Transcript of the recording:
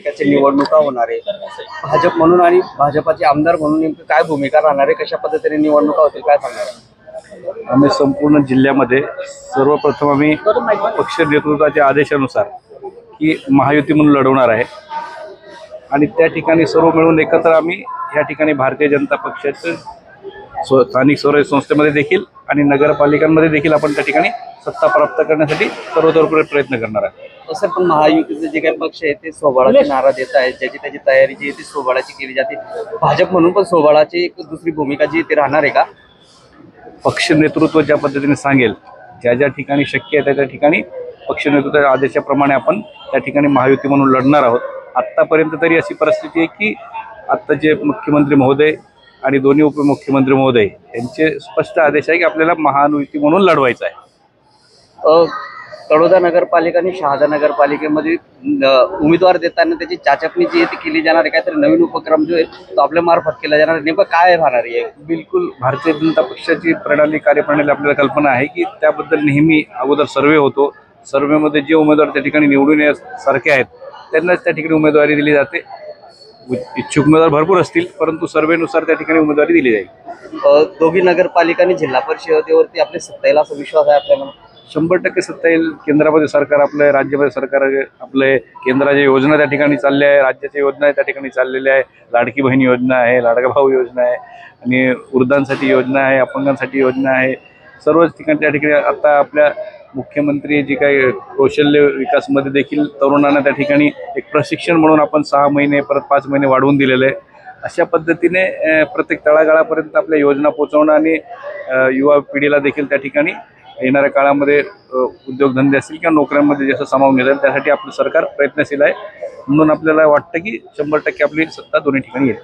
त्याची निवडणुका होणार आहे। भाजप म्हणून आणि भाजपाचे आमदार म्हणून नेमकं काय भूमिका राहणार आहे, कशा पद्धतीने निवडणुका होतील काय सांगणार? आम्ही संपूर्ण जिल्ह्यामध्ये सर्वप्रथम आम्ही पक्ष नेतृत्वाच्या आदेशानुसार की महायुती म्हणून लढवणार आहे आणि त्या ठिकाणी सर्व मिळून एकत्र आम्ही या ठिकाणी भारतीय जनता पक्षाचे स्थानिक स्वराज्य संस्थेमध्ये देखील आणि नगरपालिकांमध्ये देखील आपण त्या ठिकाणी सत्ता प्राप्त करण्यासाठी सर्वतोपरी प्रयत्न करणार आहे। तसं पण महायुतीचे जे काही पक्ष आहे ते सोबाळाचे नारा देत आहेत, ज्याची त्याची तयारी जी आहे ती सोबाळाची केली जाते। भाजप म्हणून पण सोबाळाची एक दुसरी भूमिका जी ती राहणार आहे का? पक्ष नेतृत्व ज्या पद्धतीने सांगेल, ज्या ज्या ठिकाणी शक्य आहे त्या ठिकाणी पक्ष नेतृत्वाच्या आदेशाप्रमाणे आपण त्या ठिकाणी महायुती म्हणून लढणार आहोत। आत्तापर्यंत तरी अशी परिस्थिती आहे की आत्ता जे मुख्यमंत्री महोदय आणि दोन्ही उपमुख्यमंत्री महोदय यांचे स्पष्ट आदेश आहे की आपल्याला महायुती म्हणून लढवायचं आहे। तळोदा नगरपालिका आणि शहादा नगरपालिकेमध्ये उमेदवार देताना त्याची चाचपणी जी आहे ती केली जाणार आहे, काहीतरी नवीन उपक्रम जो आहे तो आपल्या मार्फत केला जाणार आहे, नेमकं काय राहणार आहे? बिलकुल भारतीय जनता पक्षाची कार्यप्रणाली आपल्याला कल्पना आहे की त्याबद्दल नेहमी अगोदर सर्वे होतो। सर्वेमध्ये जे उमेदवार त्या ठिकाणी निवडून येण्यासारखे आहेत त्यांनाच त्या ठिकाणी उमेदवारी दिली जाते। इच्छुक उमेदवार भरपूर असतील परंतु सर्वेनुसार त्या ठिकाणी उमेदवारी दिली जाईल। दोघी नगरपालिका आणि जिल्हा परिषदेवरती आपले सत्ता येईल असा विश्वास आहे आपल्याला? 100% सत्ता येईल। केंद्रामध्ये सरकार आपलं आहे, राज्यामध्ये सरकार आपले, केंद्राच्या योजना त्या ठिकाणी चालल्या आहे, राज्याच्या योजना त्या ठिकाणी चाललेल्या आहे। लाडकी बहीण योजना आहे, लाडका भाऊ योजना आहे आणि वृद्धांसाठी योजना आहे, अपंगांसाठी योजना आहे। सर्वच ठिकाणी त्या ठिकाणी आता आपल्या मुख्यमंत्री जे काही कौशल्य विकासमध्ये देखील तरुणांना त्या ठिकाणी एक प्रशिक्षण म्हणून आपण 6 महिने परत 5 महिने वाढवून दिलेले आहे। अशा पद्धतीने प्रत्येक तळागाळापर्यंत आपल्या योजना पोहोचवणं आणि युवा पिढीला देखील त्या ठिकाणी येणाऱ्या काळामध्ये उद्योगधंदे असतील किंवा नोकऱ्यांमध्ये जसं सामावून घेता येईल त्यासाठी आपलं सरकार प्रयत्नशील आहे। म्हणून आपल्याला वाटतं की 100% आपली सत्ता दोन्ही ठिकाणी येईल।